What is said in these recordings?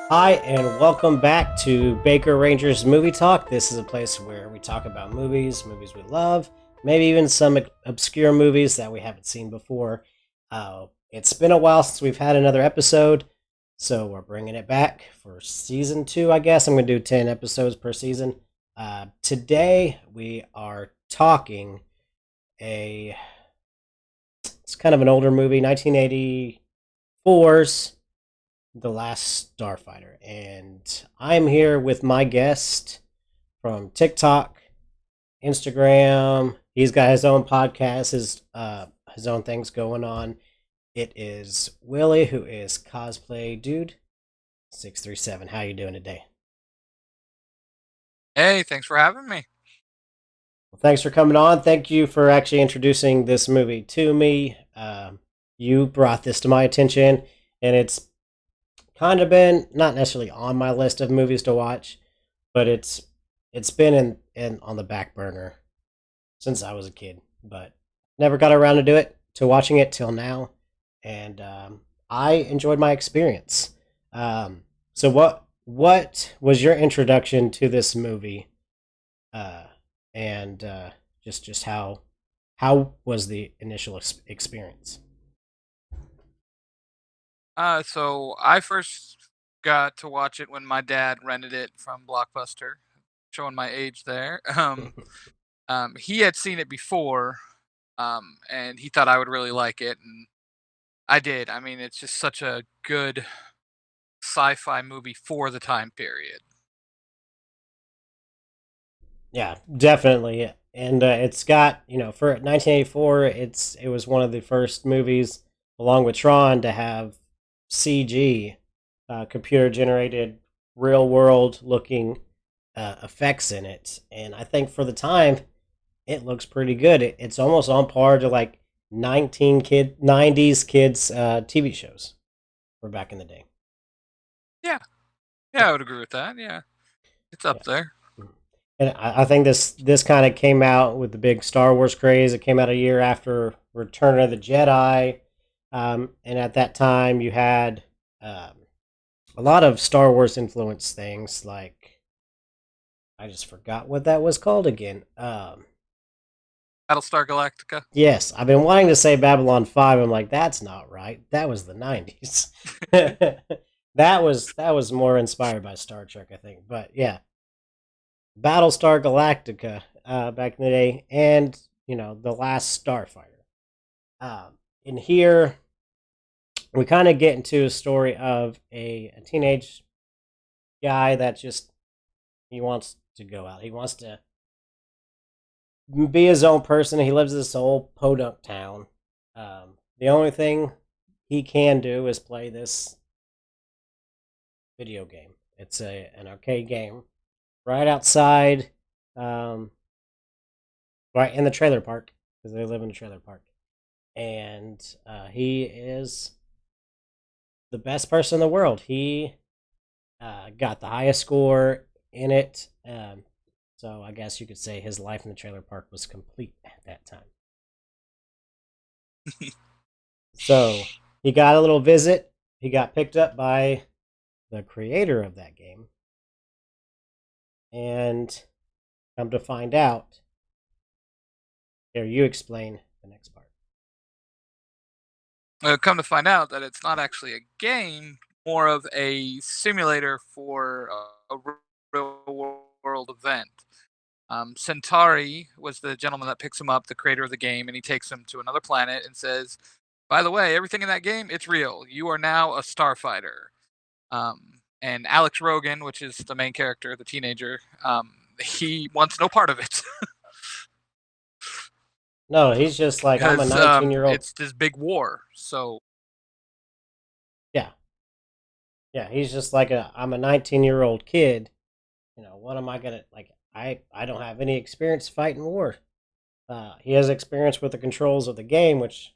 Hi, and welcome back to Baker Rangers Movie Talk. This is a place where we talk about movies we love, maybe even some obscure movies that we haven't seen before. It's been a while since we've had another episode, so we're bringing it back for season two, I guess. I'm going to do 10 episodes per season. Today, we are talking a. It's kind of an older movie, 1984's The Last Starfighter. And I'm here with my guest from TikTok, Instagram. He's got his own podcast, his own things going on. It is Willy, who is Cosplaydude637. How you doing today? Hey, thanks for having me. Well, thanks for coming on. Thank you for actually introducing this movie to me. You brought this to my attention, and it's kind of been not necessarily on my list of movies to watch, but it's been in on the back burner since I was a kid, but never got around to watching it till now, and I enjoyed my experience. So what was your introduction to this movie, uh, and just how was the initial experience? So I first got to watch it when my dad rented it from Blockbuster, showing my age there. He had seen it before, and he thought I would really like it, and I did. I mean, it's just such a good sci-fi movie for the time period. Yeah, definitely. And it's got, for 1984, it was one of the first movies, along with Tron, to have CG, computer generated, real world looking effects in it. And I think for the time, it looks pretty good. It's almost on par to like 90s kids TV shows for back in the day. Yeah, yeah, Yeah, I would agree with that. Yeah, it's yeah. up there. Mhm. And I think this kind of came out with the big Star Wars craze. It came out a year after Return of the Jedi, and at that time you had um, a lot of Star Wars influence things. Like I just forgot what that was called again. Battlestar Galactica. Yes, I've been wanting to say Babylon 5. I'm like, that's not right. That was the 90s. That was more inspired by Star Trek, I think. But yeah, Battlestar Galactica back in the day, and the Last Starfighter. In here, we kind of get into a story of a teenage guy that just he wants to go out. He wants to be his own person. He lives in this old podunk town. The only thing he can do is play this video game. It's an arcade game right outside, um, right in the trailer park because they live in a trailer park. And he is the best person in the world. He got the highest score in it. So I guess you could say his life in the trailer park was complete at that time. So he got a little visit. He got picked up by the creator of that game. And come to find out, here, you explain the next part. Come to find out that it's not actually a game, more of a simulator for a real world event. Centauri was the gentleman that picks him up, the creator of the game, and he takes him to another planet and says, "By the way, everything in that game, it's real. You are now a starfighter." And Alex Rogan, which is the main character, the teenager, he wants no part of it No, he's just like, I'm a because 19-year-old. it's this big war. So Yeah. Yeah, he's just like I'm a 19-year-old kid. What am I gonna like? I don't have any experience fighting war. He has experience with the controls of the game, which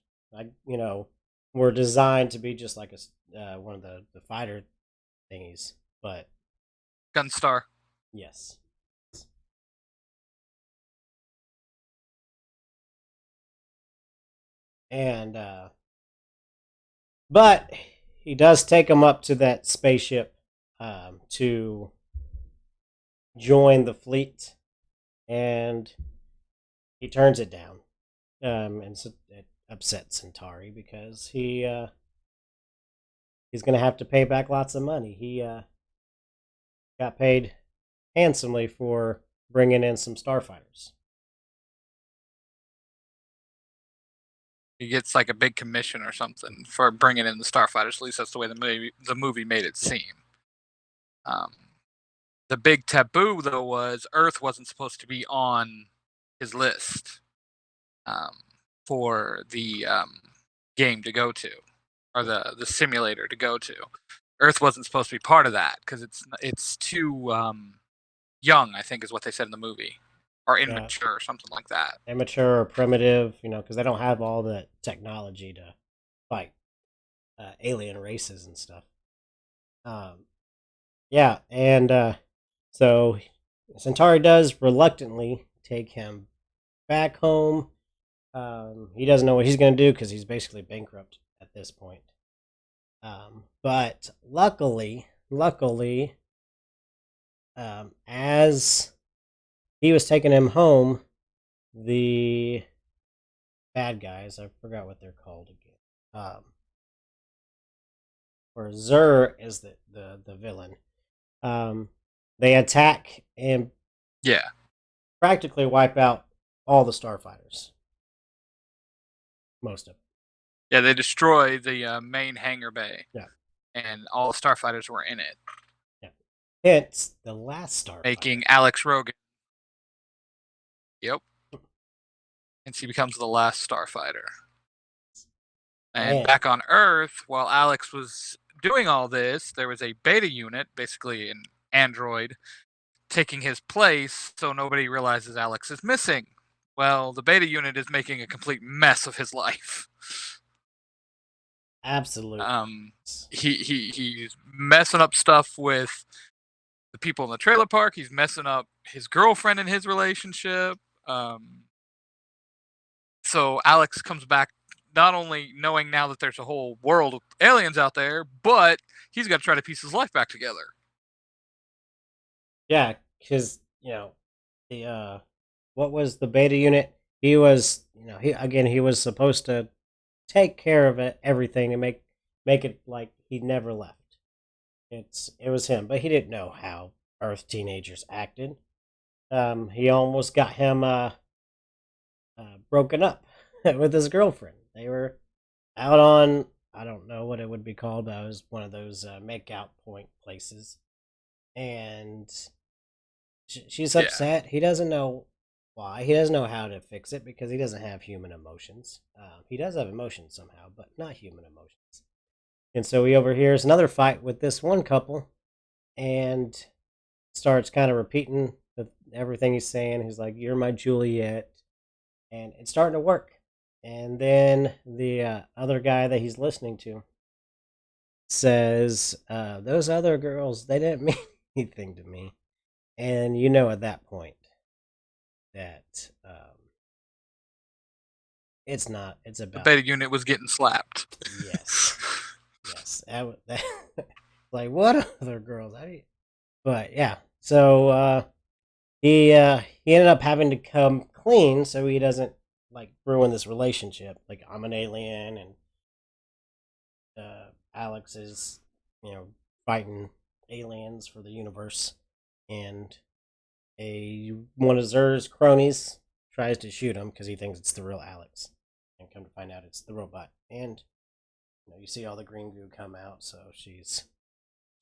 were designed to be just like one of the fighter thingies. But Gunstar. yes, and but he does take him up to that spaceship to join the fleet, and he turns it down. And so it upsets Centauri because he's going to have to pay back lots of money. He got paid handsomely for bringing in some starfighters. He gets like a big commission or something for bringing in the starfighters. At least that's the way the movie made it seem. The big taboo, though, was Earth wasn't supposed to be on his list for the game to go to, or the simulator to go to. Earth wasn't supposed to be part of that because it's too young, I think is what they said in the movie, or immature, or something like that. Immature or primitive, because they don't have all the technology to fight alien races and stuff. Yeah, and so Centauri does reluctantly take him back home. He doesn't know what he's going to do because he's basically bankrupt at this point. But luckily, as he was taking him home, the bad guys, I forgot what they're called again. Or Zur is the villain. They attack and practically wipe out all the starfighters. Most of them. Yeah, they destroy the main hangar bay. Yeah. And all the starfighters were in it. Yeah. It's the Last Starfighter. Making Alex Rogan. Yep. And she becomes the last starfighter. And back on Earth, while Alex was doing all this, there was a beta unit, basically an android, taking his place so nobody realizes Alex is missing. Well, the beta unit is making a complete mess of his life. Absolutely. He's messing up stuff with the people in the trailer park. He's messing up his girlfriend in his relationship. So Alex comes back not only knowing now that there's a whole world of aliens out there, but he's got to try to piece his life back together. Yeah, because the what was the beta unit? He was he was supposed to take care of everything and make it like he never left. It was him, but he didn't know how Earth teenagers acted. He almost got him broken up with his girlfriend. They were out on, I don't know what it would be called, but it was one of those make out point places, and she's upset. He doesn't know why. He doesn't know how to fix it because he doesn't have human emotions. He does have emotions somehow, but not human emotions. And so he overhears another fight with this one couple and starts kind of repeating everything he's saying. He's like, "You're my Juliet." And it's starting to work. And then the other guy that he's listening to says, "Those other girls, they didn't mean anything to me." And at that point that it's not. It's about the beta unit was getting slapped. Yes, yes. Like what other girls? But yeah. So he ended up having to come clean so he doesn't like ruin this relationship. Like, I'm an alien and Alex is fighting aliens for the universe, and one of Zur's cronies tries to shoot him because he thinks it's the real Alex, and come to find out it's the robot. And you see all the green goo come out, so she's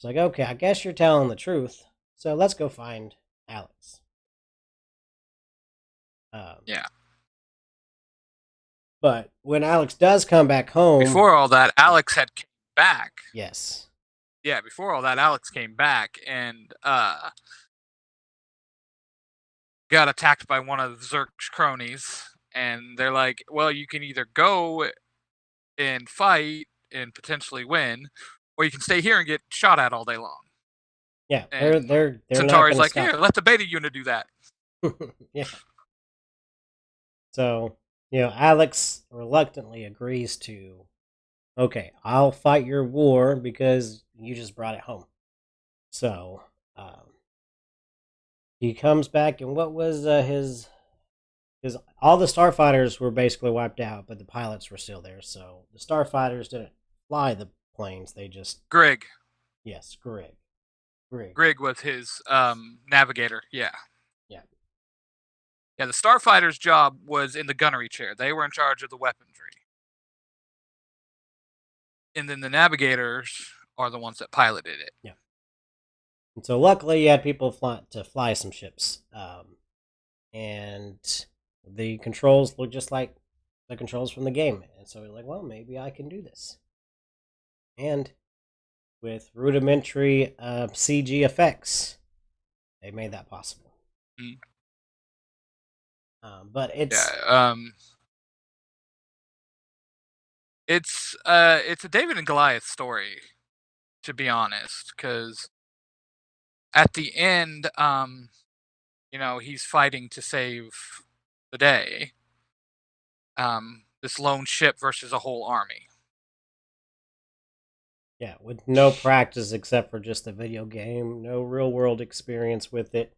like, "Okay, I guess you're telling the truth, so let's go find Alex." Yeah. But when Alex does come back home, before all that, Alex had came back. Yes. Yeah, before all that, Alex came back and got attacked by one of Zurk's cronies, and they're like, "Well, you can either go and fight and potentially win, or you can stay here and get shot at all day long." Yeah, and they're Centauri's like, stop. "Here, let the beta unit do that." Yeah. So, Alex reluctantly agrees to, "Okay, I'll fight your war because you just brought it home." So he comes back, and what was his all the starfighters were basically wiped out, but the pilots were still there. So the starfighters didn't fly the planes; they just Greg. yes, Grig, Greg was his navigator. Yeah. yeah, Yeah, the starfighter's job was in the gunnery chair. They were in charge of the weaponry. And then the navigators are the ones that piloted it. yeah. And so luckily, you had people fly some ships, and the controls look just like the controls from the game. And so you're like, well, maybe I can do this. And with rudimentary CG effects, they made that possible. Mm. But it's Yeah, it's a David and Goliath story, to be honest, because at the end, he's fighting to save the day. This lone ship versus a whole army. yeah, with no practice except for just the video game, no real world experience with it,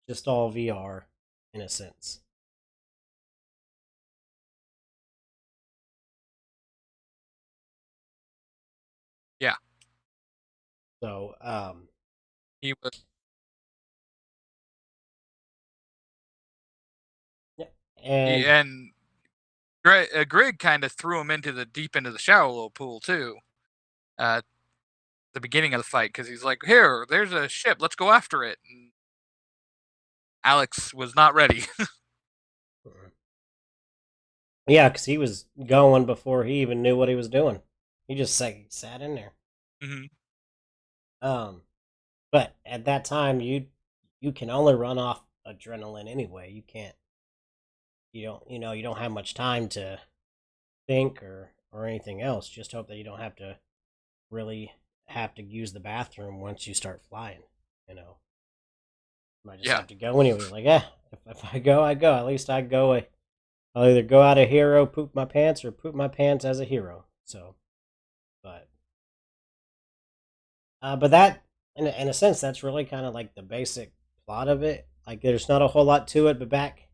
just all VR in a sense. Yeah, So, he was. yeah, He and and Greg kind of threw him into the deep end of the shallow pool too. At the beginning of the fight, because he's like, "Here, there's a ship. Let's go after it." And Alex was not ready. yeah, because he was going before he even knew what he was doing. He just sat in there. Hmm. Um, but at that time, you can only run off adrenaline anyway. You can't. You don't have much time to think or anything else. Just hope that you don't have to really have to use the bathroom once you start flying. You know, you might just Yeah, have to go anyway. Like, yeah, if I go, I go. At least I go. I'll either go out a hero, poop my pants, or poop my pants as a hero. So, but but that in a sense, that's really kind of like the basic plot of it. Like, there's not a whole lot to it. But back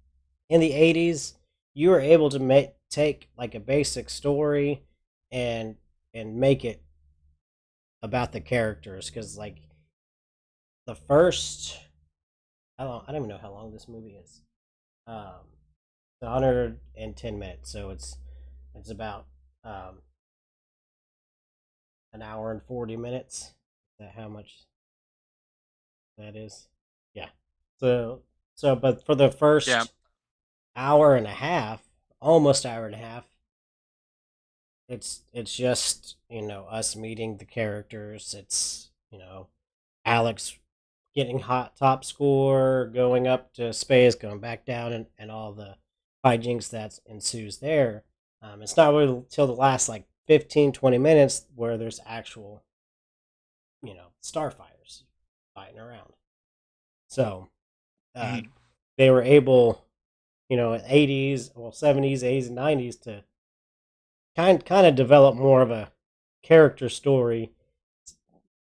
in the '80s, you were able to take like a basic story and make it about the characters because like the first how long I don't even know how long this movie is. It's 110 minutes, so it's about um, an hour and 40 minutes. Is that how much that is? Yeah. So but for the yeah, first hour and a half, almost hour and a half, it's just us meeting the characters. It's Alex getting hot top score, going up to space, going back down, and all the hijinks that ensues there. It's not really till the last like 15-20 minutes where there's actual, starfighters fighting around. So uh, hmm they were able, in '80s, well, '70s, '80s, and '90s to kind of develop more of a character story.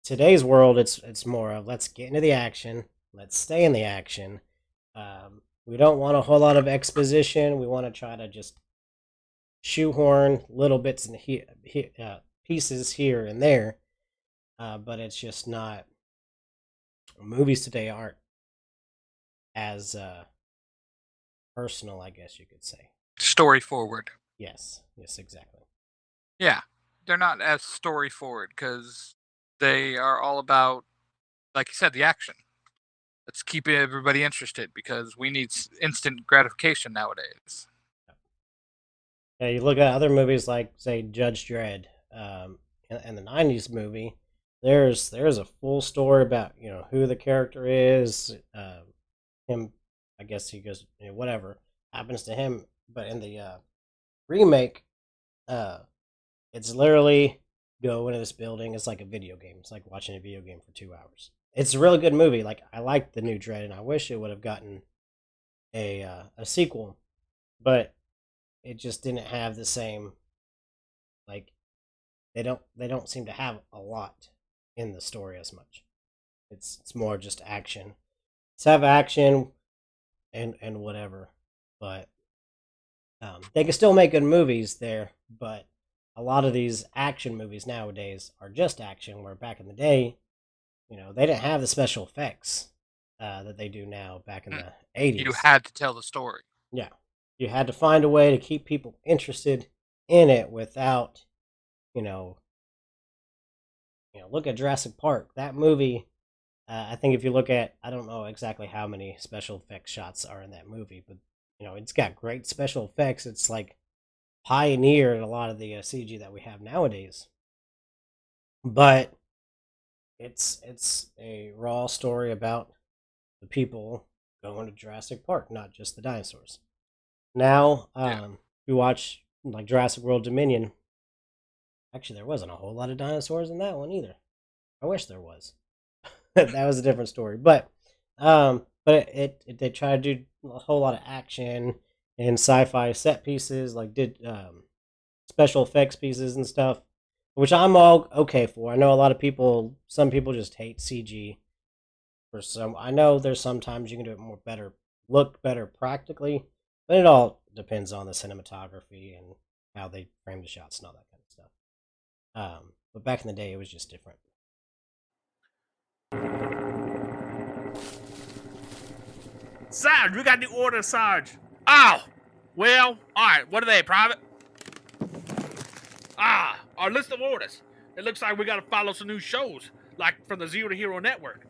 Today's world, it's more of let's get into the action, let's stay in the action. We don't want a whole lot of exposition. We want to try to just shoehorn little bits and pieces here and there. But it's just not. Movies today aren't as personal, I guess you could say. story forward. Yes, exactly. Yeah, they're not as story forward because they are all about, like you said, the action. Let's keep everybody interested because we need instant gratification nowadays. Yeah, you look at other movies like, say, Judge Dredd, in the '90s movie. There's a full story about who the character is. Him, I guess he goes whatever happens to him. But in the remake, uh, it's literally go into this building. It's like a video game. It's like watching a video game for 2 hours. It's a really good movie. Like I like the new Dredd, and I wish it would have gotten a sequel, but it just didn't have the same like they don't seem to have a lot in the story as much. It's more just action. Let's have action and whatever, but they can still make good movies there. But a lot of these action movies nowadays are just action. Where back in the day, they didn't have the special effects that they do now. Back in the '80s, You had to tell the story. yeah, you had to find a way to keep people interested in it without, you know, look at Jurassic Park. That movie, I think if you look at, I don't know exactly how many special effects shots are in that movie, but it's got great special effects. It's like pioneered a lot of the CG that we have nowadays. But it's a raw story about the people going to Jurassic Park, not just the dinosaurs. Now, you watch like Jurassic World Dominion. Actually, there wasn't a whole lot of dinosaurs in that one either. I wish there was. That was a different story. But they try to do a whole lot of action and sci-fi set pieces, like did special effects pieces and stuff, which I'm all okay for. I know a lot of people, some people just hate CG. For some, I know there's sometimes you can do it look better practically, but it all depends on the cinematography and how they frame the shots and all that kind of stuff. But back in the day, it was just different. Sarge, we got the order, Sarge. Oh, well, all right. What are they, private? Our list of orders. It looks like we got to follow some new shows, like from the Zero to Hero network.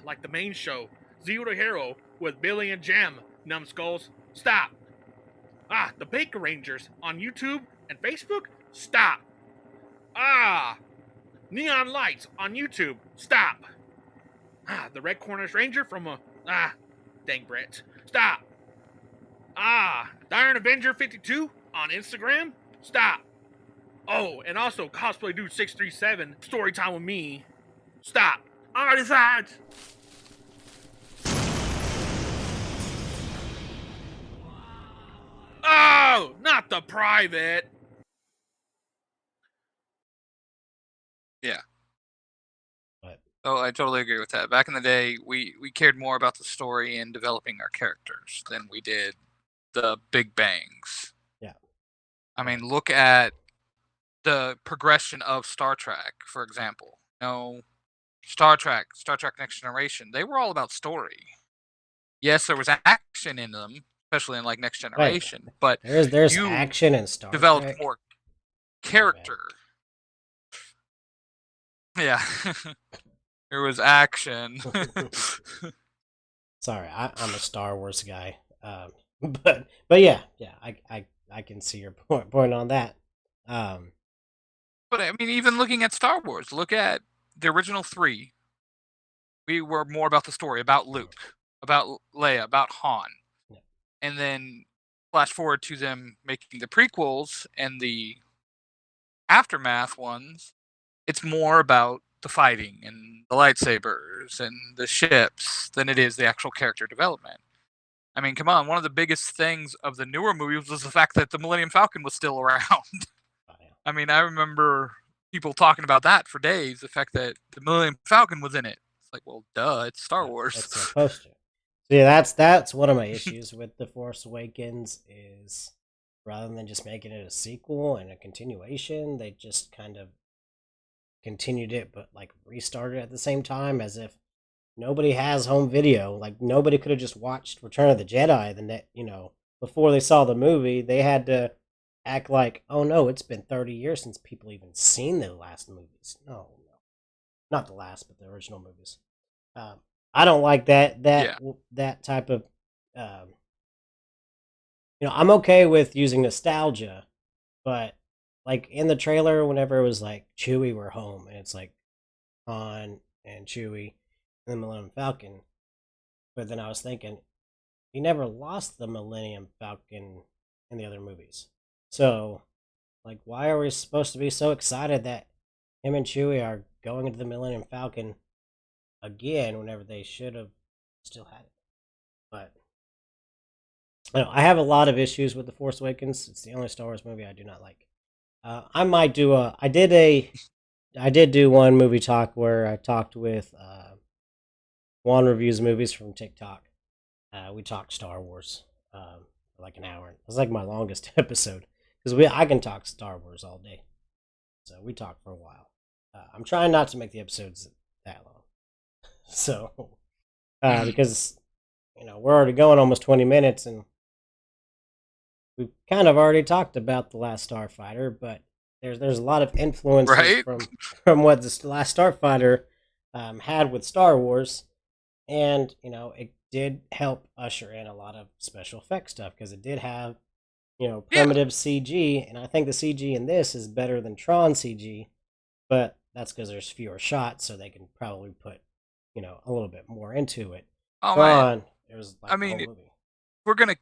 Like the main show, Zero to Hero with Billy and Jam. Numbskulls, stop. The Bakerrangers on YouTube and Facebook. Stop. Neon Lights on YouTube. Stop. The Red Corners Ranger from dang Brett. Stop. The Iron Avenger 52 on Instagram. Stop. Oh, and also Cosplaydude637, story time with me. Stop. Alrighty, Sarge. Oh, not the private. Yeah. But Oh, I totally agree with that. Back in the day, we cared more about the story and developing our characters than we did the big bangs. yeah, I mean, look at the progression of Star Trek, for example. Star Trek Next Generation, they were all about story. Yes, there was action in them, especially in like Next Generation, but there's you action in Star developed Trek. more character. Yeah. There was action. Sorry, I'm a Star Wars guy. But yeah, I can see your point on that. But I mean, even looking at Star Wars, look at the original 3. We were more about the story, about Luke, about Leia, about Han. Yeah. And then flash forward to them making the prequels and the aftermath ones. It's more about the fighting and the lightsabers and the ships than it is the actual character development. I mean, come on, one of the biggest things of the newer movies was the fact that the Millennium Falcon was still around. Oh, yeah. I mean, I remember people talking about that for days, the fact that the Millennium Falcon was in it. It's like, well, duh, it's Star Wars. It's supposed to. So yeah, that's one of my issues with The Force Awakens is rather than just making it a sequel and a continuation, they just kind of continued it but like restarted at the same time as if nobody has home video. Like nobody could have just watched Return of the Jedi before they saw the movie. They had to act like, oh no, it's been 30 years since people even seen the last movies. No, not the last, but the original movies. I don't like that type of. I'm okay with using nostalgia, but like in the trailer, whenever it was like Chewie, we're home, and it's like Han and Chewie and the Millennium Falcon. But then I was thinking, he never lost the Millennium Falcon in the other movies. So, like, why are we supposed to be so excited that him and Chewie are going into the Millennium Falcon again whenever they should have still had it? But I have a lot of issues with The Force Awakens. It's the only Star Wars movie I do not like. I might do I did do one movie talk where I talked with Juan reviews movies from TikTok. We talked Star Wars for like an hour. It was like my longest episode because I can talk Star Wars all day. So we talked for a while. I'm trying not to make the episodes that long. So because we're already going almost 20 minutes, and we've kind of already talked about the Last Starfighter, but there's a lot of influences Right? from what the Last Starfighter had with Star Wars, and it did help usher in a lot of special effects stuff because it did have Yeah. primitive CG, and I think the CG in this is better than Tron CG, but that's because there's fewer shots, so they can probably put a little bit more into it. Oh man. Tron, it was like I the mean, whole if movie. we're gonna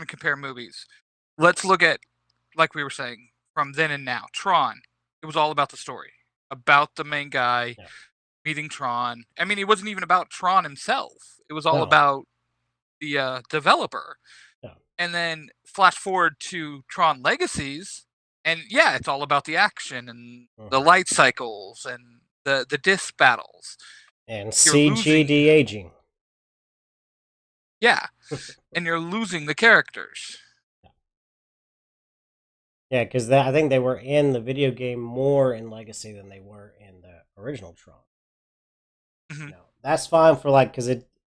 compare movies, let's look at, like we were saying, from then and now. Tron. It was all about the story, about the main guy Yeah. meeting Tron. I mean, it wasn't even about Tron himself. It was all No, about the developer. no. And then flash forward to Tron Legacies, and yeah, it's all about the action and the Mhm. light cycles and the disc battles. And You're CG losing, de-aging. yeah, and you're losing the characters. Yeah, because I think they were in the video game more in Legacy than they were in the original Tron. Mhm. That's fine for because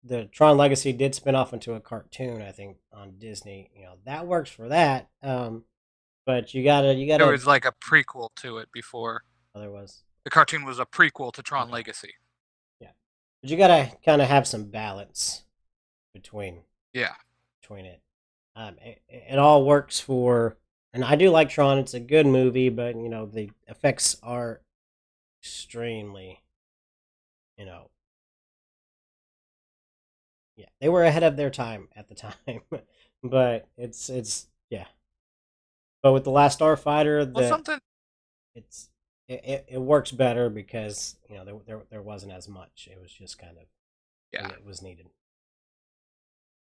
the Tron Legacy did spin off into a cartoon, I think, on Disney. That works for that. But you There gotta. was like a prequel to it before. There was. The cartoon was a prequel to Tron Okay. Legacy. Yeah, but you gotta kind of have some balance between Yeah. it. It all works for, and I do like Tron. It's a good movie, but the effects are extremely, yeah, they were ahead of their time at the time. But it's yeah. But with the Last Starfighter, Well, something. it's it works better because there wasn't as much. It was just kind of Yeah. when it was needed.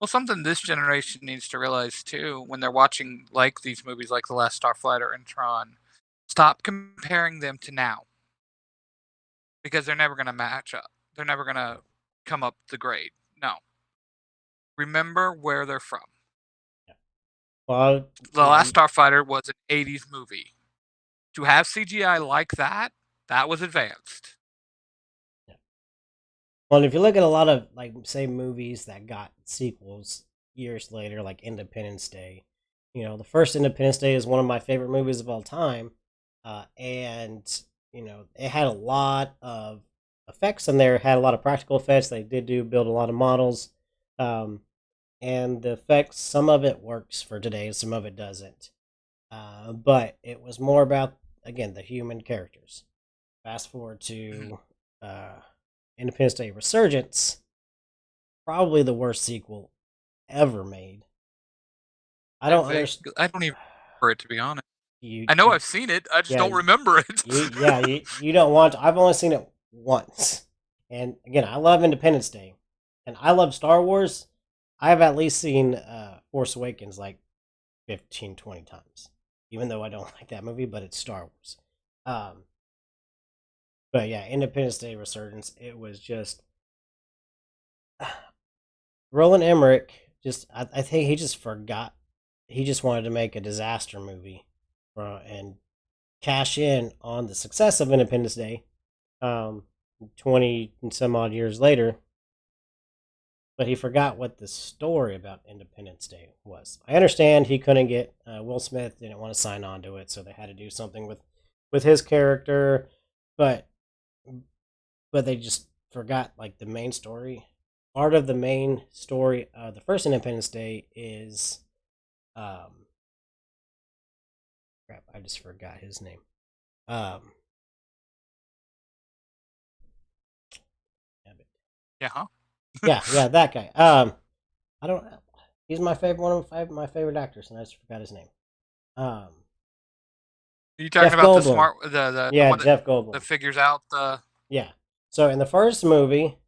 Well, something this generation needs to realize too, when they're watching like these movies like The Last Starfighter and Tron, stop comparing them to now, because they're never going to match up. They're never going to come up the grade. No. Remember where they're from. Yeah. Well, The Last Starfighter was an 80s movie. To have CGI like that was advanced. yeah. Well, if you look at a lot of say movies that got sequels years later, like Independence Day, the first Independence Day is one of my favorite movies of all time, and it had a lot of effects in there. It had a lot of practical effects. They did build a lot of models, and the effects. Some of it works for today, some of it doesn't. But it was more about again the human characters. Fast forward to Independence Day Resurgence, probably the worst sequel ever made. I don't understand. I don't even remember it, to be honest. You, I know you I've seen it. I just yeah, don't remember it. you don't want. I've only seen it once, and again, I love Independence Day, and I love Star Wars. I've at least seen Force Awakens like 15, 20 times, even though I don't like that movie, but it's Star Wars. Um, but yeah, Independence Day Resurgence, it was just Roland Emmerich. I think he just forgot. He just wanted to make a disaster movie, and cash in on the success of Independence Day. 20 and some odd years later, but he forgot what the story about Independence Day was. I understand he couldn't get Will Smith didn't want to sign on to it, so they had to do something with his character, but they just forgot the main story. Part of the main story of the first Independence Day is crap, I just forgot his name. Yeah, huh? Yeah, that guy. I don't. He's my favorite, one of my favorite actors, and I just forgot his name. Are you talking Jeff about the Goldblum. smart, the Yeah, one Jeff Goldblum. that figures out the? Yeah. So in the first movie,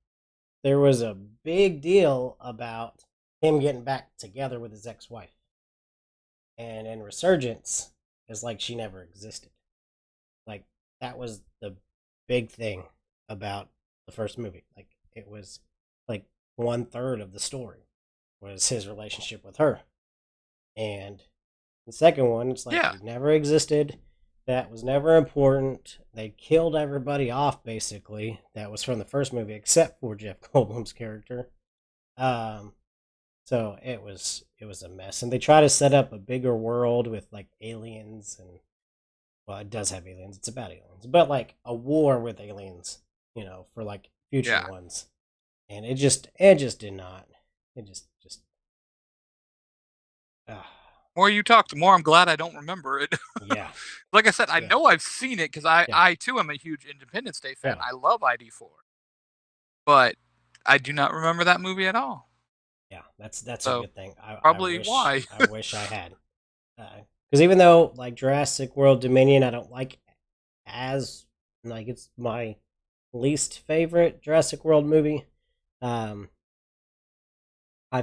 there was a big deal about him getting back together with his ex-wife, and in Resurgence, it's like she never existed. Like that was the big thing about the first movie. Like it was like 1/3 of the story was his relationship with her. And the second one, it's like Yeah. he never existed. That was never important. They killed everybody off basically. That was from the first movie, except for Jeff Goldblum's character. Um, so it was a mess, and they try to set up a bigger world with like aliens and well, it does have aliens. It's about aliens, but like a war with aliens, for like future Yeah. ones, and it just did not. It just. More you talk, the more I'm glad I don't remember it. Yeah. Like I said, I Yeah. know I've seen it because I too am a huge Independence Day fan. Yeah. I love ID4, but I do not remember that movie at all. Yeah, that's a So, good thing. probably I wish, why. I wish I had. Because even though like Jurassic World Dominion, I don't like as like it's my least favorite Jurassic World movie. I've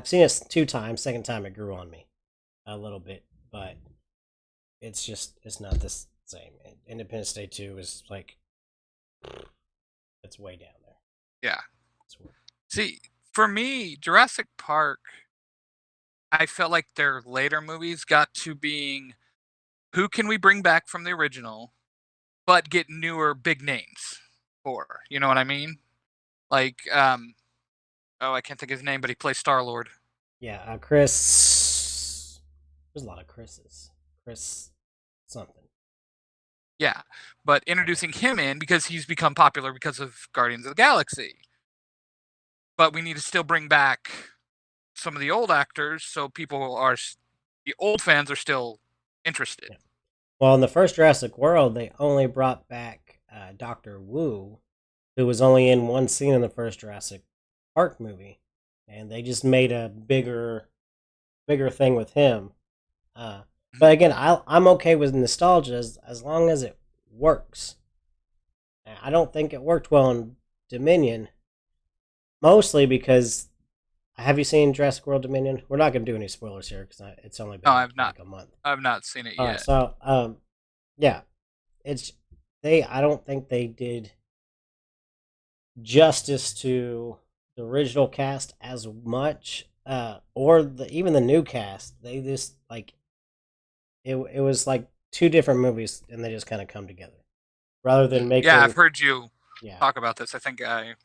seen it 2 times. Second time it grew on me a little bit, but it's not the same. Independence Day 2 is like it's way down there. Yeah. It's weird. See, for me, Jurassic Park, I felt like their later movies got to being who can we bring back from the original, but get newer big names for. You know what I mean? Like, oh, I can't think of his name, but he plays Star Lord. Yeah, Chris. There's a lot of Chris's. Chris something. Yeah, but introducing him in because he's become popular because of Guardians of the Galaxy. But we need to still bring back some of the old actors so the old fans are still interested. Yeah. Well, in the first Jurassic World, they only brought back Dr. Wu, who was only in one scene in the first Jurassic Park movie, and they just made a bigger thing with him. But again, I'm okay with nostalgia as long as it works. I don't think it worked well in Dominion, mostly because have you seen Jurassic World Dominion? We're not going to do any spoilers here because it's only been I've not. like a month. I've not seen it All yet. right, so yeah, I don't think they did justice to the original cast as much, or even the new cast. They just like it was like 2 different movies, and they just kind of come together rather than making. Yeah, I've heard you Yeah, talk about this. I think I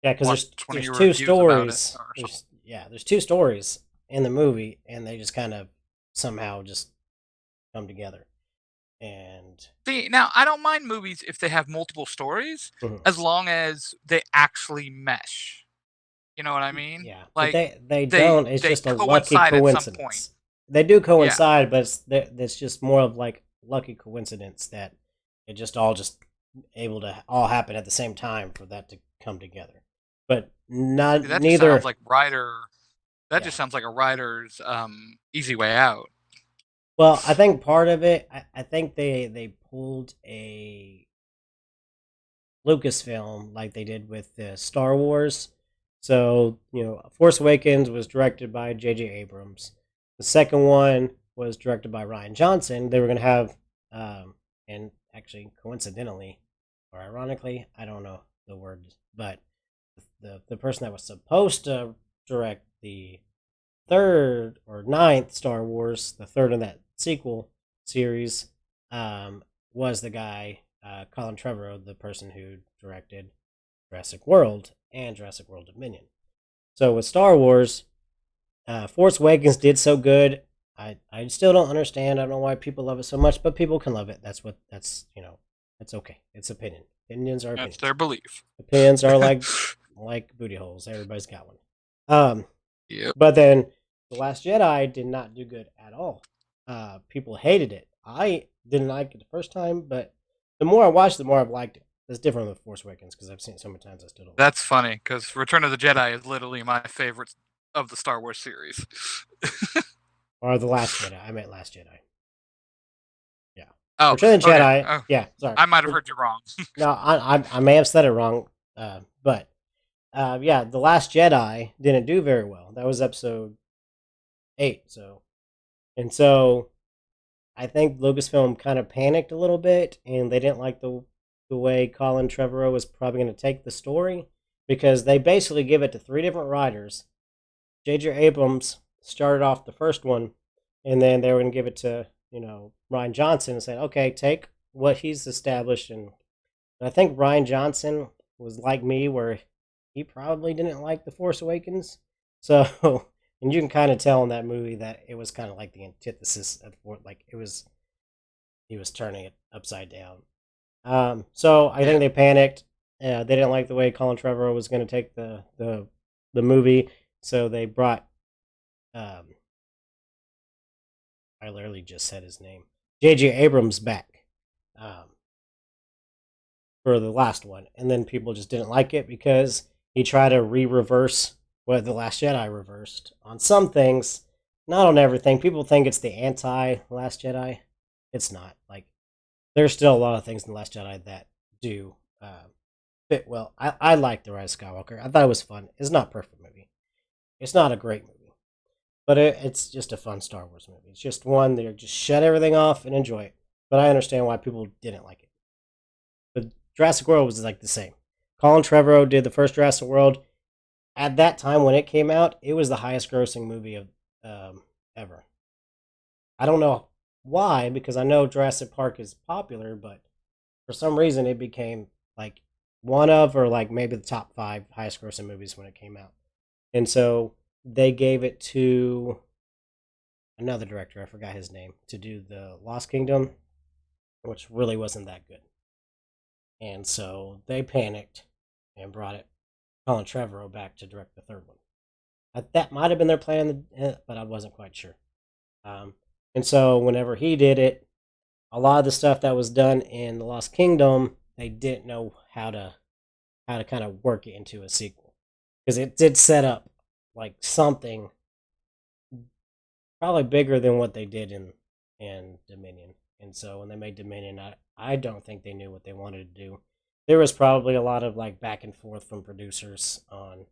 because watched one of there's your 2 reviews about it stories. or something. There's 2 stories in the movie, and they just kind of somehow just come together. And See, now I don't mind movies if they have multiple stories, as long as they actually mesh. You know what I mean? yeah, but Like they don't. It's they just a lucky coincide at some point. coincidence. They do coincide, but it's just more of like lucky coincidence that it just all able to all happen at the same time for that to come together. But not That just neither. sounds like writer. That Yeah. just sounds like a writer's easy way out. Well, I think part of it, I think they pulled a Lucasfilm like they did with Star Wars. So, Force Awakens was directed by J.J. Abrams. The second one was directed by Rian Johnson. They were going to have, and actually coincidentally, or ironically, I don't know the word, but the person that was supposed to direct the 3rd or 9th Star Wars, the 3rd in that sequel series, was the guy, Colin Trevorrow, the person who directed Jurassic World and Jurassic World Dominion. So with Star Wars, Force Awakens did so good. I still don't understand. I don't know why people love it so much, but people can love it. That's okay. It's opinion. Opinions are opinions. That's their belief. Opinions are like booty holes. Everybody's got one. Yep. But then The Last Jedi did not do good at all. People hated it. I didn't like it the first time, but the more I watched, the more I've liked it. It's different with Force Awakens because I've seen it so many times I still don't. That's funny because Return of the Jedi is literally my favorite of the Star Wars series. Or The Last Jedi. I meant Last Jedi. Yeah. Oh, Return of the Jedi. Okay. Oh, yeah, sorry. I might have heard you wrong. No, I may have said it wrong, but yeah, The Last Jedi didn't do very well. That was episode 8. So I think Lucasfilm kind of panicked a little bit, and they didn't like the way Colin Trevorrow was probably going to take the story, because they basically give it to 3 different writers. J.J. Abrams started off the first one, and then they were going to give it to, Rian Johnson and said, okay, take what he's established. And I think Rian Johnson was like me, where he probably didn't like The Force Awakens. So, and you can kind of tell in that movie that it was kind of like the antithesis of what, like, he was turning it upside down. So I think they panicked. They didn't like the way Colin Trevorrow was going to take the movie, so they brought. I literally just said his name, J.J. Abrams, back for the last one, and then people just didn't like it because he tried to reverse what the Last Jedi reversed on some things, not on everything. People think it's the anti Last Jedi. It's not. Like, there's still a lot of things in the Last Jedi that do fit well. I like The Rise of Skywalker. I thought it was fun. It's not a perfect movie. It's not a great movie. But it's just a fun Star Wars movie. It's just one that just shut everything off and enjoy it. But I understand why people didn't like it. But Jurassic World was like the same. Colin Trevorrow did the first Jurassic World. At that time when it came out, it was the highest grossing movie of ever. I don't know why, because I know Jurassic Park is popular, but for some reason it became like one of, or like maybe the top 5 highest grossing movies when it came out. And so they gave it to another director, I forgot his name, to do the Lost Kingdom, which really wasn't that good. And so they panicked and brought Colin Trevorrow back to direct the third one. That might have been their plan, but I wasn't quite sure. And so whenever he did it, a lot of the stuff that was done in the Lost Kingdom, they didn't know how to kind of work it into a sequel, because it did set up like something probably bigger than what they did in Dominion. And so when they made Dominion, I don't think they knew what they wanted to do. There was probably a lot of like back and forth from producers on,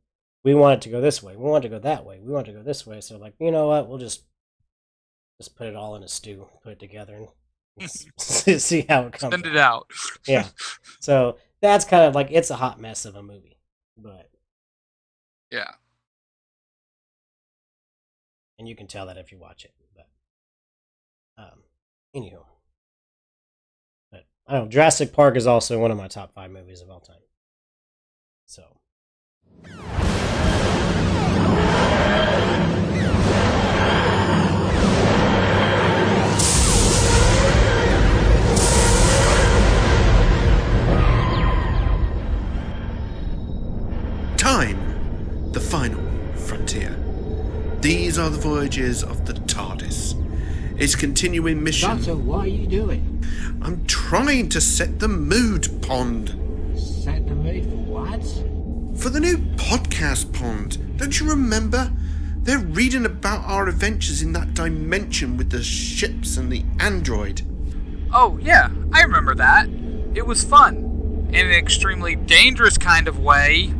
we want it to go this way, we want it to go that way, we want it to go this way. So like, you know what, we'll just put it all in a stew, put it together, and see how it comes. Send it out. Yeah. So that's kind of like, it's a hot mess of a movie, but yeah. And you can tell that if you watch it. But anywho, but I don't know. Jurassic Park is also one of my top 5 movies of all time. So. Time, the final frontier. These are the voyages of the TARDIS. Its continuing mission... Doctor, what are you doing? I'm trying to set the mood, Pond. Set the mood for what? For the new podcast, Pond. Don't you remember? They're reading about our adventures in that dimension with the ships and the android. Oh, yeah, I remember that. It was fun. In an extremely dangerous kind of way.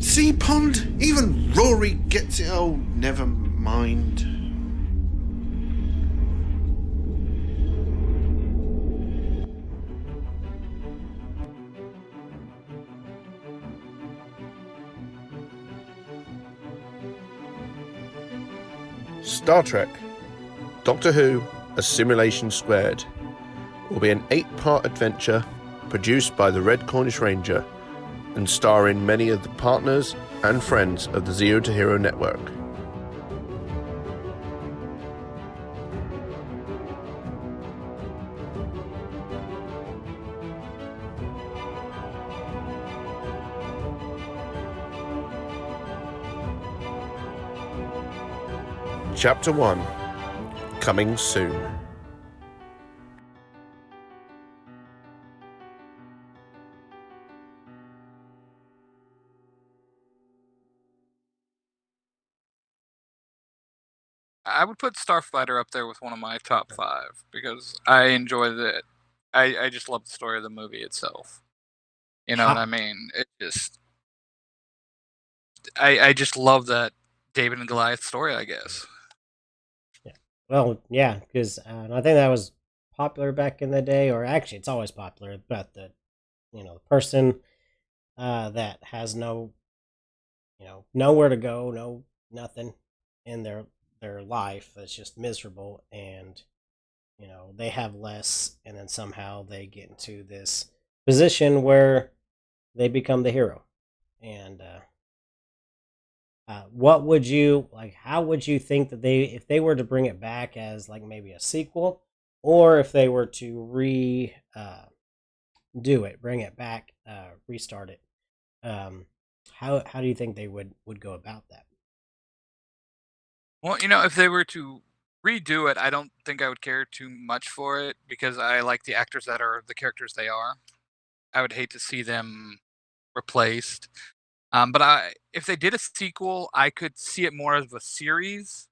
See, Pond? Even Rory gets it. Oh, never mind. Star Trek, Doctor Who, A Simulation Squared will be an 8-part adventure produced by the Red Cornish Ranger and starring many of the partners and friends of the Zero to Hero network. Chapter 1, coming soon. I would put Starfighter up there with one of my top 5 because I enjoyed it. I just love the story of the movie itself. You know what I mean? It just... I just love that David and Goliath story, I guess. Well, yeah, because I think that was popular back in the day, or actually, it's always popular. But the person that has no nowhere to go, nothing in their life that's just miserable, and they have less, and then somehow they get into this position where they become the hero. And what would you like? How would you think that if they were to bring it back as like maybe a sequel, or if they were to do it, bring it back, restart it? How do you think they would go about that? Well, if they were to redo it, I don't think I would care too much for it because I like the actors that are the characters they are. I would hate to see them replaced. But if they did a sequel, I could see it more as a series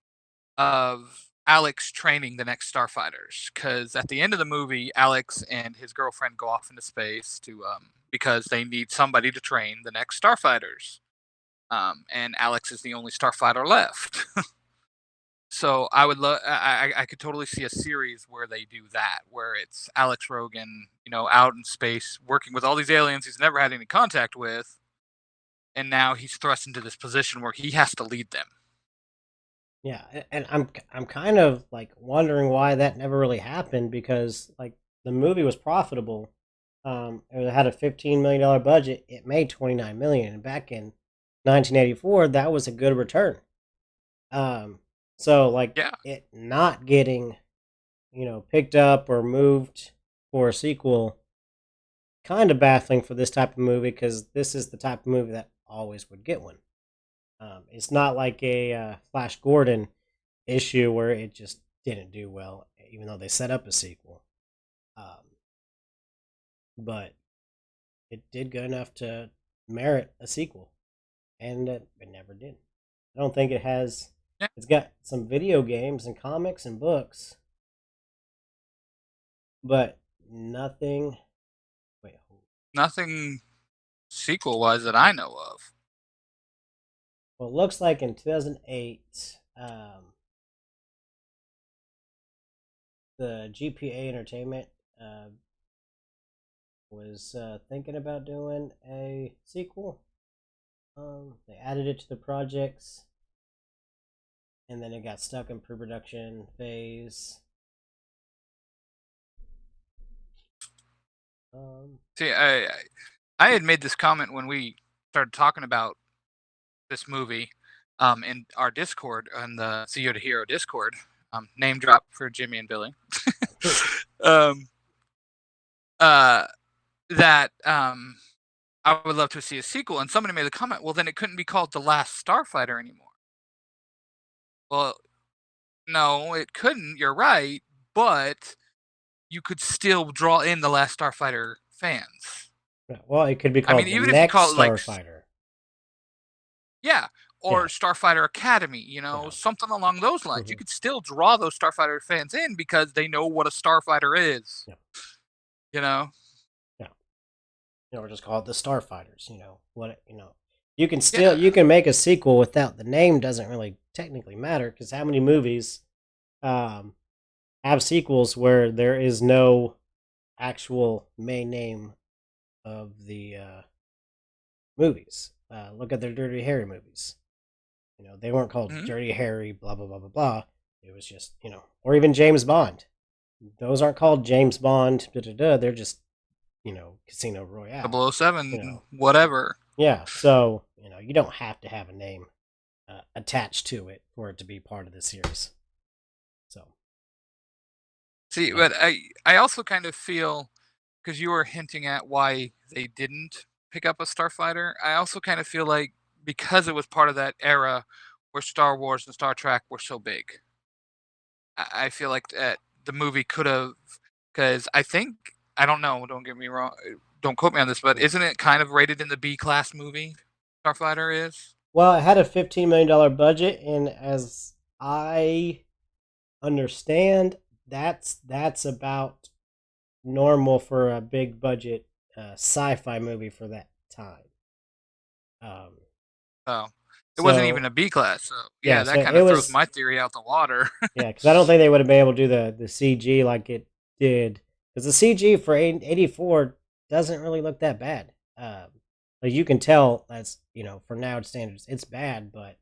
of Alex training the next Starfighters. Because at the end of the movie, Alex and his girlfriend go off into space because they need somebody to train the next Starfighters. And Alex is the only Starfighter left. So I would love. I could totally see a series where they do that, where it's Alex Rogan, out in space working with all these aliens he's never had any contact with, and now he's thrust into this position where he has to lead them. Yeah, and I'm kind of like wondering why that never really happened, because like the movie was profitable. It had a $15 million budget. It made $29 million, and back in 1984, that was a good return. So like Yeah. it not getting, picked up or moved for a sequel, kind of baffling for this type of movie, because this is the type of movie that always would get one. It's not like a Flash Gordon issue where it just didn't do well, even though they set up a sequel. But it did good enough to merit a sequel, and it never did. I don't think it has. Yeah. It's got some video games and comics and books, but nothing. Wait, Nothing sequel-wise that I know of. well, it looks like in 2008, the GPA Entertainment was thinking about doing a sequel. They added it to the projects, and then it got stuck in pre-production phase. See, I had made this comment when we started talking about this movie in our Discord, on the CEO to Hero Discord. Name drop for Jimmy and Billy. That I would love to see a sequel, and somebody made the comment, well, then it couldn't be called The Last Starfighter anymore. Well, no, it couldn't. You're right, but you could still draw in the Last Starfighter fans. Well, it could be called even the if you next call it like, Starfighter. yeah, or Yeah. Starfighter Academy, Yeah. something along those lines. You Mhm. could still draw those Starfighter fans in because they know what a Starfighter is. Yeah. Or just call it the Starfighters. You can still Yeah. you can make a sequel without the name. Doesn't really technically matter, because how many movies have sequels where there is no actual main name of the movies? Look at their Dirty Harry movies. They weren't called Mhm. Dirty Harry, blah blah blah blah blah. It was just or even James Bond. Those aren't called James Bond. They're just Casino Royale. 007, whatever. Yeah, so you don't have to have a name attached to it for it to be part of the series. So See, Yeah. but I also kind of feel, because you were hinting at why they didn't pick up a Starfighter, I also kind of feel like because it was part of that era where Star Wars and Star Trek were so big, I feel like that the movie could have, because I don't know, don't get me wrong, don't quote me on this, but isn't it kind of rated in the B class movie? Starfighter is. Well, it had a $15 million budget, and as I understand, that's about normal for a big budget sci-fi movie for that time. So it wasn't So even a B class. So Yeah, yeah, so that kind it of throws was my theory out the water. yeah, because I don't think they would have been able to do the CG like it did, because the CG for '84 doesn't really look that bad. Like you can tell that's for now standards, it's bad, but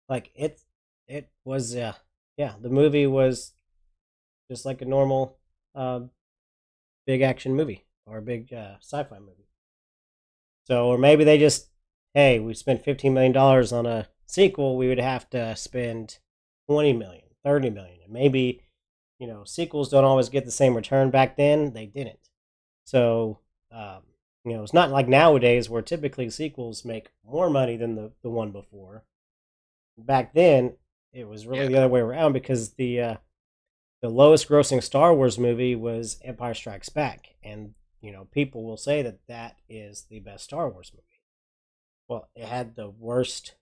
like it was yeah, the movie was just like a normal big action movie or a big sci-fi movie. So, or maybe they just, hey, we spent $15 million on a sequel, we would have to spend 20 million, 30 million. And maybe, sequels don't always get the same return. Back then, they didn't. So, it's not like nowadays where typically sequels make more money than the one before. Back then, it was really the other way around because the lowest grossing Star Wars movie was Empire Strikes Back. And, people will say that that is the best Star Wars movie. Well, it had the worst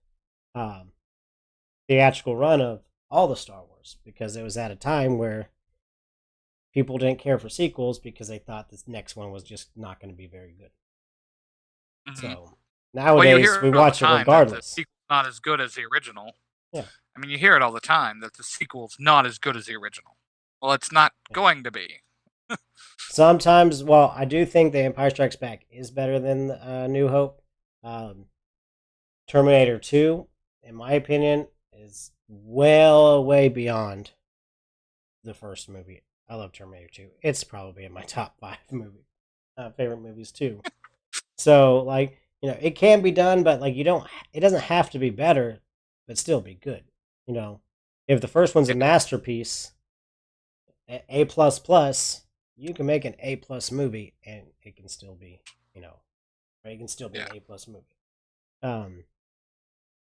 theatrical run of all the Star Wars because it was at a time where people didn't care for sequels because they thought this next one was just not going to be very good. Mhm. So nowadays we all the watch it time that regardless. The sequel's not as good as the original. Yeah. I mean, you hear it all the time that the sequel's not as good as the original. Well, it's not going to be. Sometimes, well, I do think the Empire Strikes Back is better than New Hope. Terminator 2, in my opinion, is well way beyond the first movie. I love Terminator 2. It's probably in my top 5 favorite movies too. So, like, it can be done, but like it doesn't have to be better, but still be good. If the first one's a masterpiece, A++, you can make an A+ movie and it can still be, or it can still be an A+ movie.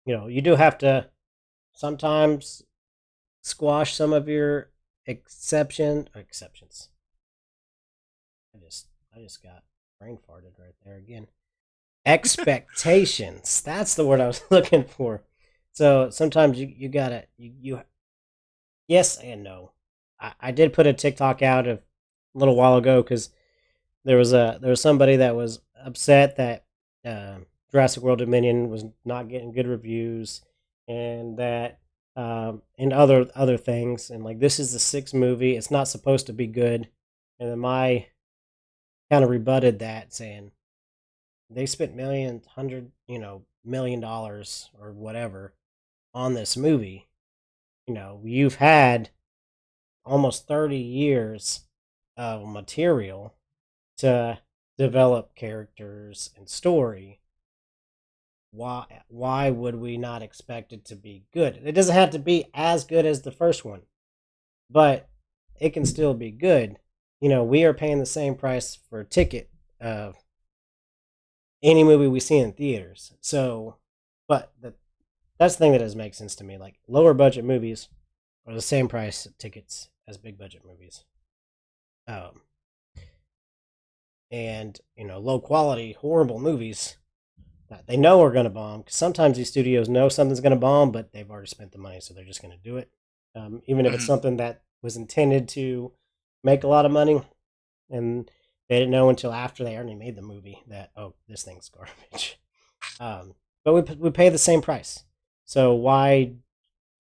You do have to sometimes squash some of your exceptions. I just got brain farted right there again. Expectations. That's the word I was looking for. So sometimes you gotta you yes and no. I did put a TikTok out a little while ago because there was somebody that was upset that Jurassic World Dominion was not getting good reviews, and that and other things, and like this is the 6th movie, it's not supposed to be good, and then my kind of rebutted that saying they spent million dollars or whatever on this movie. You've had almost 30 years of material to develop characters and story. Why would we not expect it to be good? It doesn't have to be as good as the first one, but it can still be good. We are paying the same price for a ticket of any movie we see in theaters. So, but that's the thing that doesn't make sense to me. Like, lower budget movies are the same price tickets as big budget movies. And low quality, horrible movies that they know are going to bomb. Because sometimes these studios know something's going to bomb, but they've already spent the money, so they're just going to do it. Even if it's something that was intended to make a lot of money, and they didn't know until after they already made the movie that, oh, this thing's garbage. But we pay the same price. So why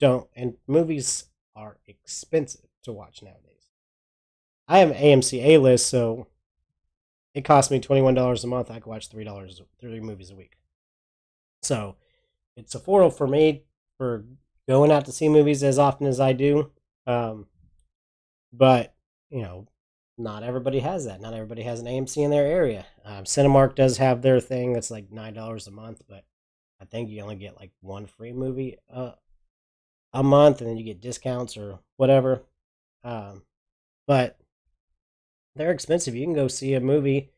don't... And movies are expensive to watch nowadays. I have an AMC A-list, so it costs me $21 a month. I can watch $3 3 movies a week. So it's affordable for me for going out to see movies as often as I do. But, not everybody has that. Not everybody has an AMC in their area. Cinemark does have their thing that's like $9 a month, but I think you only get like one free movie a month, and then you get discounts or whatever. But they're expensive. You can go see a movie.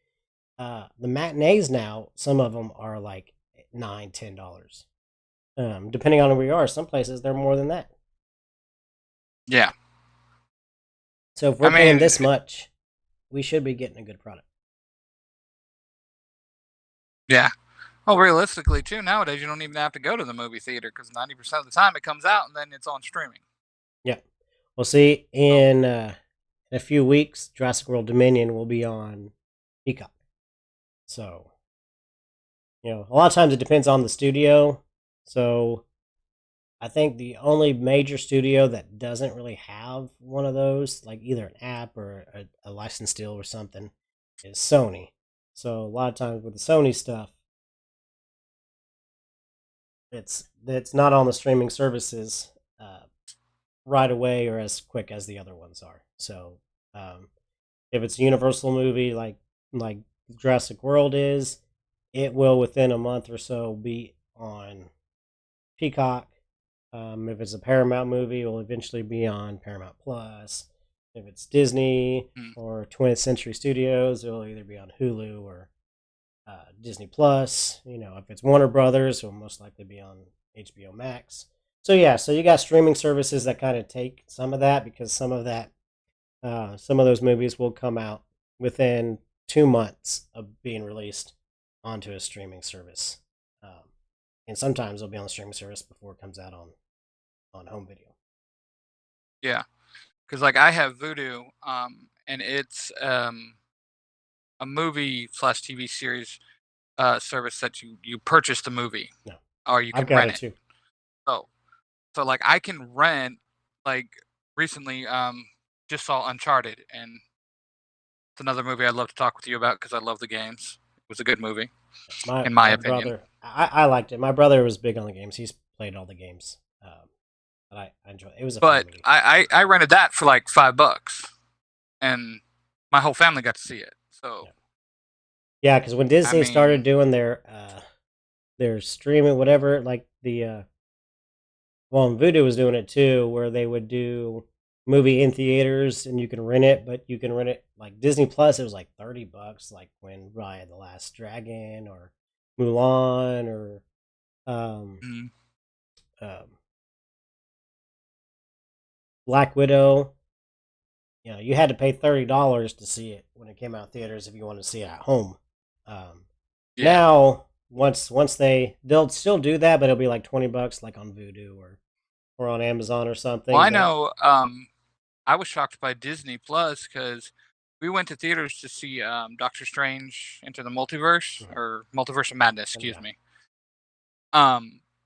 The matinees now, some of them are like $9, $10. Depending on where you are. Some places they're more than that. Yeah. So if we're paying this much, we should be getting a good product. Yeah. Well, realistically, too, nowadays you don't even have to go to the movie theater because 90% of the time it comes out and then it's on streaming. Yeah. Well, see, in a few weeks, Jurassic World Dominion will be on Peacock. So, a lot of times it depends on the studio. So, I think the only major studio that doesn't really have one of those, like either an app or a licensed deal or something, is Sony. So a lot of times with the Sony stuff, it's not on the streaming services right away or as quick as the other ones are. So if it's a Universal movie like Jurassic World is, it will within a month or so be on Peacock. If it's a Paramount movie, it will eventually be on Paramount Plus. If it's Disney or 20th Century Studios, it will either be on Hulu or Disney Plus. If it's Warner Brothers, it will most likely be on HBO Max. So yeah, so you got streaming services that kind of take some of that, because some of those movies will come out within 2 months of being released onto a streaming service, and sometimes it'll be on the streaming service before it comes out on home video. Yeah, because like I have Vudu, and it's a movie / TV series service that you purchase the movie, No, or you I've can got rent it it. too. So like I can rent, like recently just saw Uncharted, and it's another movie I'd love to talk with you about because I love the games. It was a good movie, in my My opinion. brother, I liked it. My brother was big on the games. He's played all the games, but I enjoyed it. It was a fun But movie. I rented that for like $5, and my whole family got to see it. So Yeah, because when I Disney started mean, doing their streaming, whatever, like well, and Vudu was doing it too, where they would do movie in theaters and you can rent it, but you can rent it like Disney Plus. It was like $30, like when Raya the Last Dragon or Mulan or um, mm, um, Black Widow. You had to pay $30 to see it when it came out in theaters if you wanted to see it at home. yeah. Now, once they'll still do that, but it'll be like $20, like on Vudu or on Amazon or something. Well, I But know. I was shocked by Disney Plus because we went to theaters to see Doctor Strange Into the Multiverse, or Multiverse of Madness, excuse yeah, me.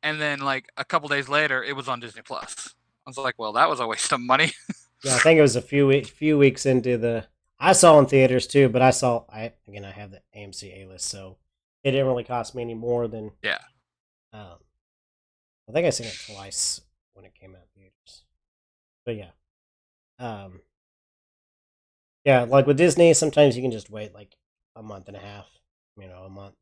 And then like a couple days later, it was on Disney Plus. I was like, well, that was a waste of money. yeah, I think it was a few weeks into the. I saw in theaters too, but I have the AMC A list, so it didn't really cost me any more than. Yeah. I think I seen it twice when it came out in theaters, but yeah. Yeah, like with Disney, sometimes you can just wait like a month and a half, a month,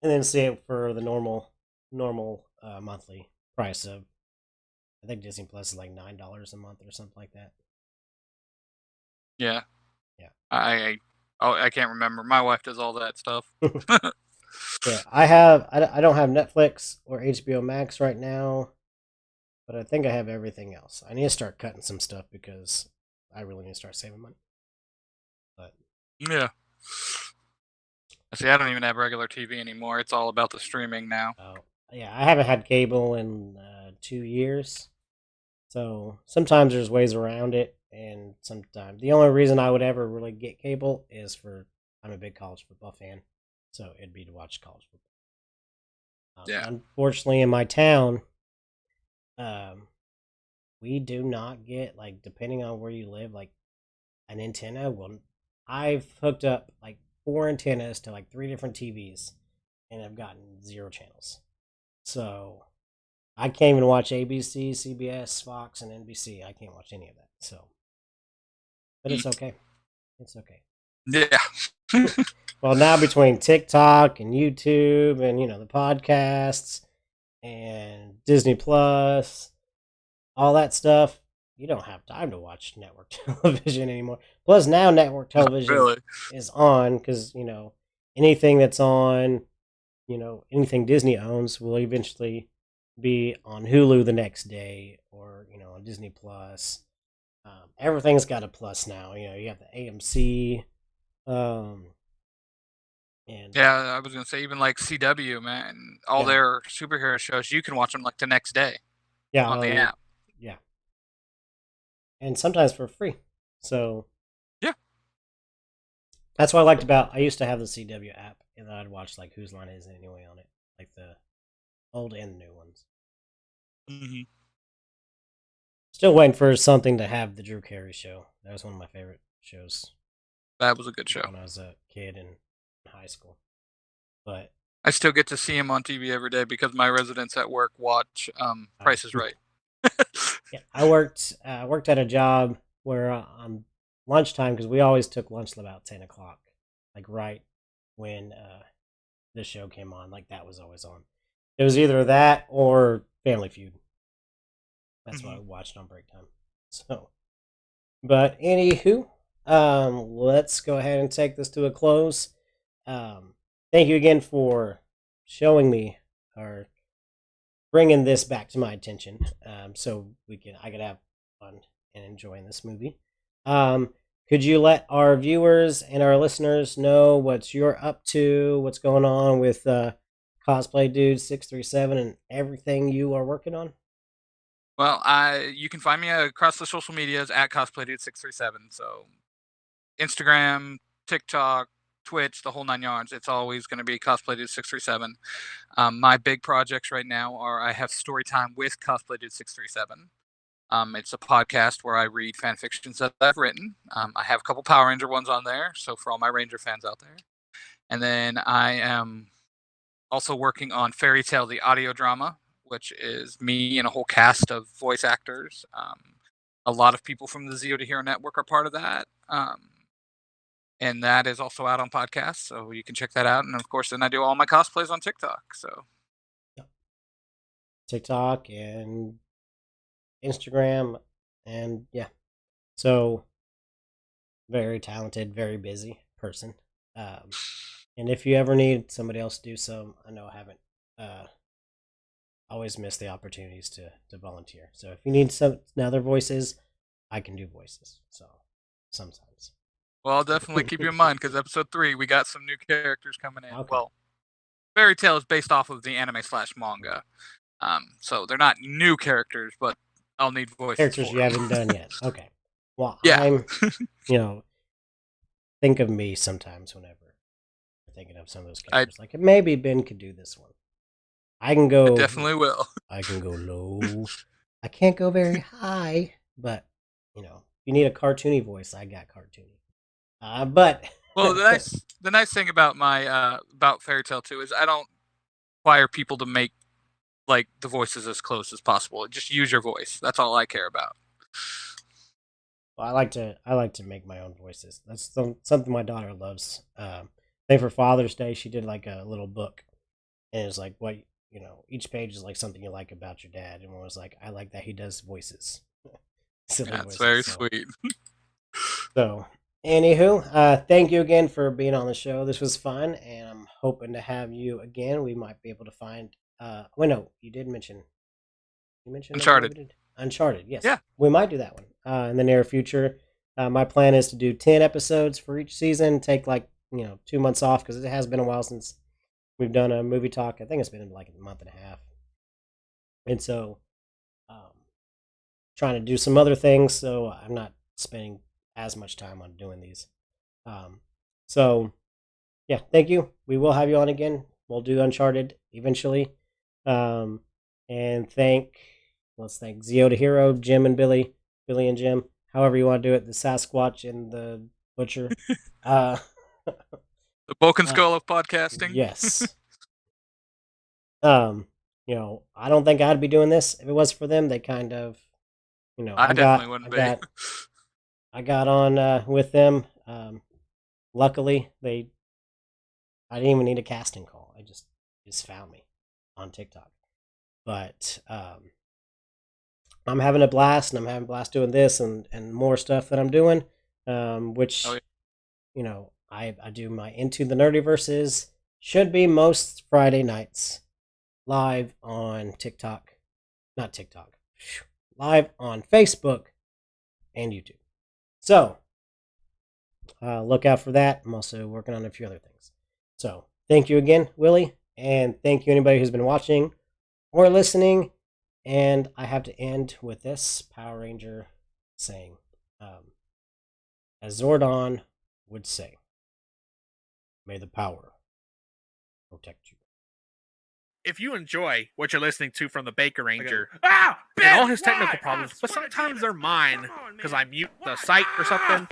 and then see it for the normal monthly price of. I think Disney Plus is like $9 a month or something like that. Yeah. Yeah. I can't remember. My wife does all that stuff. Yeah, I don't have Netflix or HBO Max right now, but I think I have everything else. I need to start cutting some stuff because I really need to start saving money. But Yeah. See, I don't even have regular TV anymore. It's all about the streaming now. yeah, I haven't had cable in 2 years, so sometimes there's ways around it, and sometimes the only reason I would ever really get cable is I'm a big college football fan, so it'd be to watch college football. Yeah. Unfortunately, in my town, we do not get, like, depending on where you live, like an antenna. Well, I've hooked up like 4 antennas to like 3 different TVs, and I've gotten 0 channels. So I can't even watch ABC, CBS, Fox, and NBC. I can't watch any of that. So, but it's okay. It's okay. Yeah. Well, now between TikTok and YouTube and the podcasts and Disney Plus, all that stuff, you don't have time to watch network television anymore. Plus, now network television Really? is on because anything that's on, anything Disney owns will eventually be on Hulu the next day, or on Disney Plus. Everything's got a plus now. You have the AMC, and Yeah, I was gonna say even like CW, man, all Yeah. their superhero shows, you can watch them like the next day yeah, on the app. yeah, and sometimes for free. So Yeah. that's what I liked about. I used to have the CW app, and I'd watch like Whose Line Is It Anyway on it, like the old and new ones. Mm-hmm. Still waiting for something to have the Drew Carey show. That was one of my favorite shows That was a good show. when I was a kid, and in high school. But I still get to see him on TV every day because my residents at work watch Price is Right. yeah, I worked at a job where on lunchtime, because we always took lunch at about 10 o'clock, like right when this show came on. Like that was always on. It was either that or Family Feud. That's what I watched on break time. So, but anywho, let's go ahead and take this to a close. Thank you again for showing me or bringing this back to my attention, so I could have fun and enjoying this movie. Could you let our viewers and our listeners know what you're up to, what's going on with Cosplaydude637 and everything you are working on? Well, you can find me across the social medias at Cosplaydude637. So Instagram, TikTok, Twitch, the whole 9 yards. It's always going to be Cosplaydude637. My big projects right now are I have Storytime with Cosplaydude637. It's a podcast where I read fan fictions that I've written. I have a couple Power Ranger ones on there, so for all my Ranger fans out there. And then I am also working on Fairy Tale, the audio drama, which is me and a whole cast of voice actors. A lot of people from the Zio to Hero Network are part of that. And that is also out on podcasts, so you can check that out. And of course, then I do all my cosplays on TikTok. So TikTok and Instagram, and yeah. So very talented, very busy person. And if you ever need somebody else to do some, I know I haven't always missed the opportunities to volunteer. So if you need some other voices, I can do voices. So sometimes. Well, I'll definitely keep you in mind because episode 3, we got some new characters coming in. Okay. Well, Fairy Tale is based off of the anime/manga. So they're not new characters, but I'll need voices. Characters for you them. haven't done yet. Okay. Well, Yeah. I'm, think of me sometimes whenever you're thinking of some of those characters. Like maybe Ben could do this one. I can go. I definitely will. I can go low. I can't go very high, but if you need a cartoony voice, I got cartoony. But well, the nice thing about my about Fairy Tale too is I don't require people to make like the voices as close as possible. Just use your voice. That's all I care about. Well, I like to make my own voices. That's something my daughter loves. I think for Father's Day she did like a little book, and it's like what each page is like something you like about your dad, and one was like, I like that he does voices. That's very sweet. So, anywho, thank you again for being on the show. This was fun, and I'm hoping to have you again. We might be able to find. No, you did mention. You mentioned Uncharted. Uncharted, yes. Yeah, we might do that one in the near future. My plan is to do 10 episodes for each season. Take 2 months off because it has been a while since we've done a movie talk. I think it's been like a month and a half. And so, trying to do some other things, so I'm not spending as much time on doing these. So, yeah, thank you. We will have you on again. We'll do Uncharted eventually. And let's thank Zio to Hero, Jim and Billy and Jim, however you want to do it, the Sasquatch and the Butcher. The Bulk and Skull of podcasting. Yes. I don't think I'd be doing this if it was for them. They kind of, I definitely wouldn't be. I got on with them. Luckily, I didn't even need a casting call. I just found me on TikTok. But I'm having a blast, and I'm having a blast doing this and more stuff that I'm doing. Which, I do my Into the Nerdiverses. Should be most Friday nights live on TikTok. Not TikTok. Live on Facebook and YouTube. So, look out for that. I'm also working on a few other things. So, thank you again, Willie. And thank you anybody who's been watching or listening. And I have to end with this Power Ranger saying, as Zordon would say, may the power protect you. If you enjoy what you're listening to from the Baker Ranger, Ben, and all his technical why? problems, but What a sometimes genius. they're mine Come on, because man. I mute the site or something,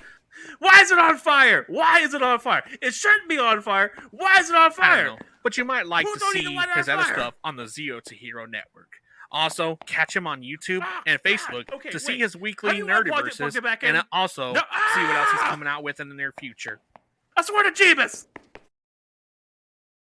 Why is it on fire? Why is it on fire? It shouldn't be on fire. Why is it on I don't fire? know, but you might like Who to don't need to see light it his on other fire? stuff on the Zero to Hero network. Also, catch him on YouTube and Facebook Okay, to see wait. his How weekly do you unplug it, plug Nerdiverses, it back in? and also No, see what else he's ah! coming out with in the near future. I swear to Jeebus!